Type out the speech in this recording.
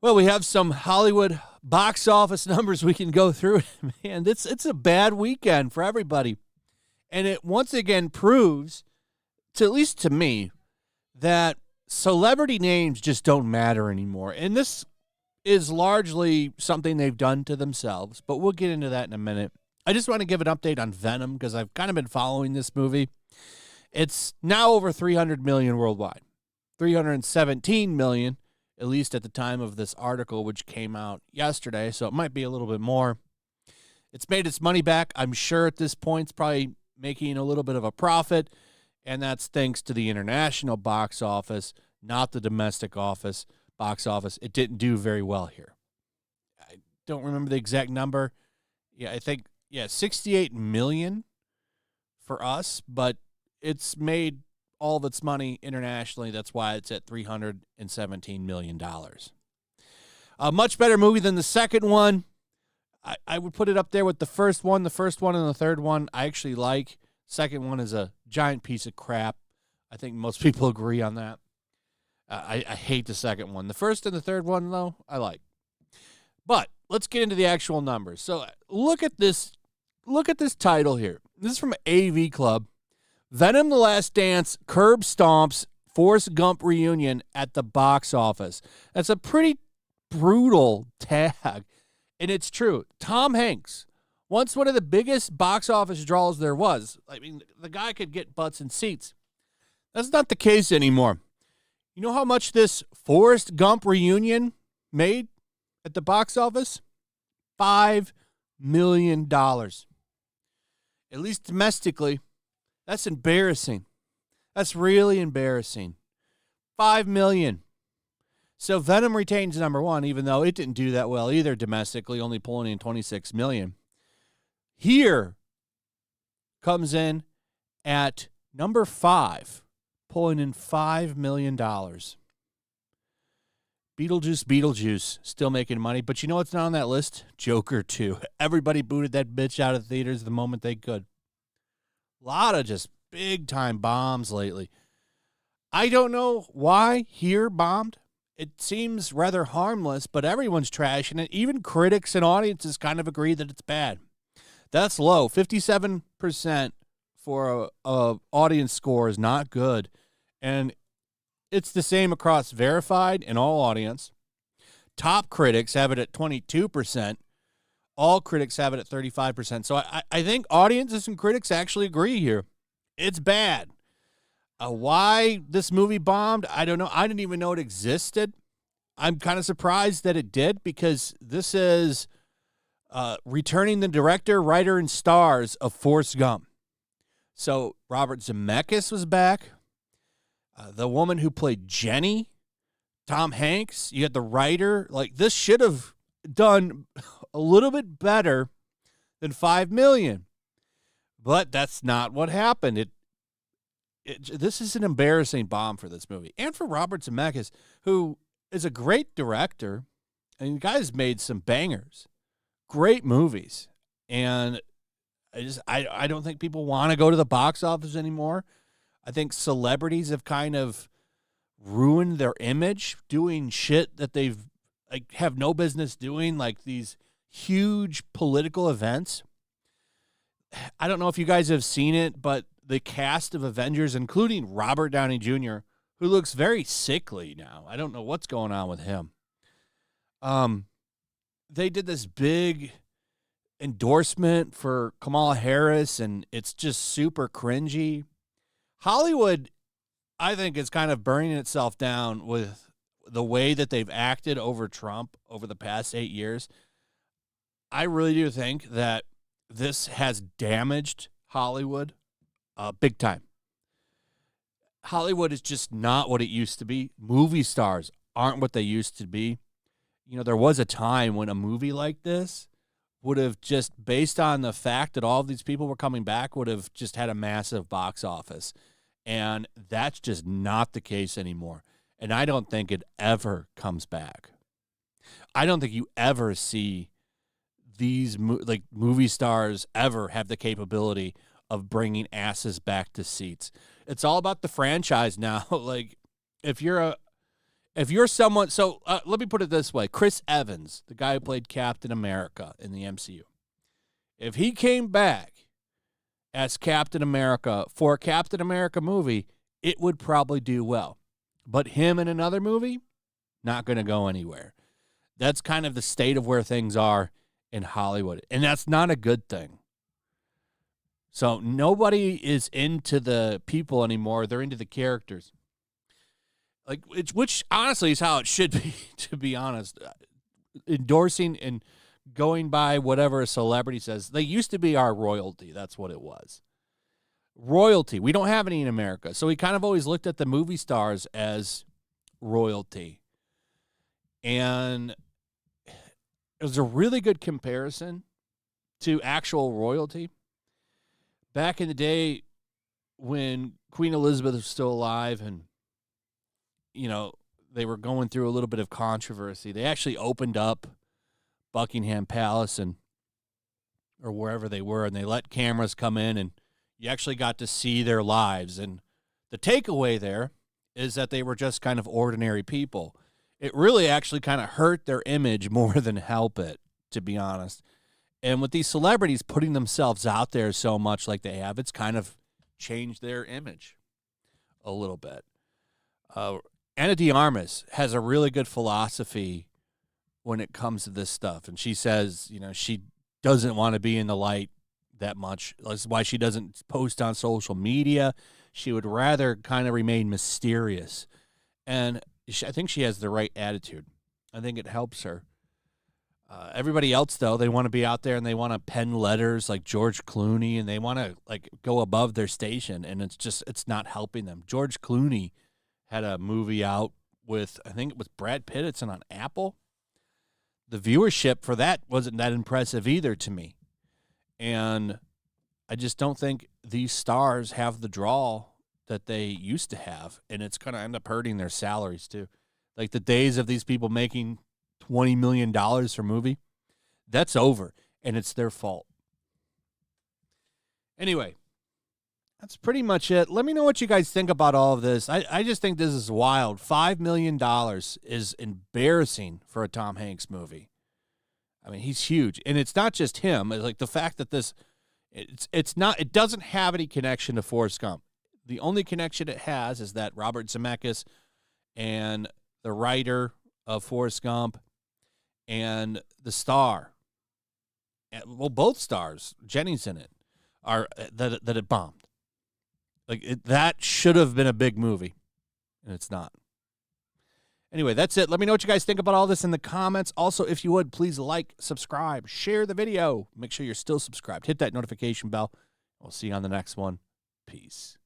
Well, we have some Hollywood box office numbers we can go through. Man, it's a bad weekend for everybody. And it once again proves, at least to me, that celebrity names just don't matter anymore. And this is largely something they've done to themselves, but we'll get into that in a minute. I just want to give an update on Venom because I've kind of been following this movie. It's now over 300 million worldwide, 317 million, at least at the time of this article, which came out yesterday, so it might be a little bit more. It's made its money back. I'm sure at this point it's probably making a little bit of a profit, and that's thanks to the international box office, not the domestic box office. It didn't do very well here. I don't remember the exact number. I think 68 million for us, but it's made all of its money internationally. That's why it's at $317 million. A much better movie than the second one. I would put it up there with the first one. The first one and the third one I actually like. Second one is a giant piece of crap. I think most people agree on that. I hate the second one. The first and the third one, though, I like. But let's get into the actual numbers. So look at this. Look at this title here. This is from AV Club. Venom: The Last Dance curb stomps Forrest Gump reunion at the box office. That's a pretty brutal tag, and it's true. Tom Hanks, once one of the biggest box office draws there was. I mean, the guy could get butts and seats. That's not the case anymore. You know how much this Forrest Gump reunion made at the box office? $5 million. At least domestically. That's embarrassing. That's really embarrassing. $5 million. So Venom retains number one, even though it didn't do that well either domestically, only pulling in $26 million. Here comes in at number 5, pulling in $5 million. Beetlejuice, still making money. But you know what's not on that list? Joker 2. Everybody booted that bitch out of theaters the moment they could. A lot of just big-time bombs lately. I don't know why Here bombed. It seems rather harmless, but everyone's trashing it. Even critics and audiences kind of agree that it's bad. That's low. 57% for a audience score is not good. And it's the same across verified and all audience. Top critics have it at 22%. All critics have it at 35%. So I think audiences and critics actually agree here. It's bad. Why this movie bombed, I don't know. I didn't even know it existed. I'm kind of surprised that it did because this is returning the director, writer, and stars of Forrest Gump. So Robert Zemeckis was back. The woman who played Jenny, Tom Hanks. You had the writer. Like, this should have done a little bit better than $5 million. But that's not what happened. This is an embarrassing bomb for this movie. And for Robert Zemeckis, who is a great director. And the guy's made some bangers. Great movies. And I don't think people want to go to the box office anymore. I think celebrities have kind of ruined their image doing shit that they've have no business doing, like these huge political events. I don't know if you guys have seen it, but the cast of Avengers, including Robert Downey Jr., who looks very sickly now. I don't know what's going on with him. They did this big endorsement for Kamala Harris, and it's just super cringy. Hollywood, I think, is kind of burning itself down with the way that they've acted over Trump over the past 8 years. I really do think that this has damaged Hollywood big time. Hollywood is just not what it used to be. Movie stars aren't what they used to be. You know, there was a time when a movie like this would have just, based on the fact that all of these people were coming back, would have just had a massive box office. And that's just not the case anymore. And I don't think it ever comes back. I don't think you ever see these movie stars ever have the capability of bringing asses back to seats. It's all about the franchise now. Like, if you're someone, so let me put it this way. Chris Evans, the guy who played Captain America in the MCU, if he came back as Captain America for a Captain America movie, it would probably do well. But him in another movie, not going to go anywhere. That's kind of the state of where things are in Hollywood, and that's not a good thing. So nobody is into the people anymore. They're into the characters. Like, which honestly is how it should be, to be honest. Endorsing and going by whatever a celebrity says. They used to be our royalty. That's what it was. Royalty. We don't have any in America. So we kind of always looked at the movie stars as royalty. And it was a really good comparison to actual royalty. Back in the day when Queen Elizabeth was still alive and, you know, they were going through a little bit of controversy, they actually opened up Buckingham Palace or wherever they were, and they let cameras come in, and you actually got to see their lives. And the takeaway there is that they were just kind of ordinary people. It really actually kind of hurt their image more than help it, to be honest. And with these celebrities putting themselves out there so much like they have, it's kind of changed their image a little bit. Ana de Armas has a really good philosophy when it comes to this stuff. And she says, you know, she doesn't want to be in the light that much. That's why she doesn't post on social media. She would rather kind of remain mysterious. And I think she has the right attitude. I think it helps her. Everybody else, though, they want to be out there and they want to pen letters like George Clooney, and they want to like go above their station, and it's not helping them. George Clooney had a movie out with, I think it was Brad Pitt. It's on Apple. The viewership for that wasn't that impressive either to me. And I just don't think these stars have the draw that they used to have, and it's going to end up hurting their salaries too. Like the days of these people making $20 million for a movie, that's over, and it's their fault. Anyway, that's pretty much it. Let me know what you guys think about all of this. I just think this is wild. $5 million is embarrassing for a Tom Hanks movie. I mean, he's huge, and it's not just him. It's like the fact that it doesn't have any connection to Forrest Gump. The only connection it has is that Robert Zemeckis and the writer of Forrest Gump and the star, well, both stars, Jenny's in it, are that it bombed. Like that should have been a big movie, and it's not. Anyway, that's it. Let me know what you guys think about all this in the comments. Also, if you would, please like, subscribe, share the video. Make sure you're still subscribed. Hit that notification bell. We'll see you on the next one. Peace.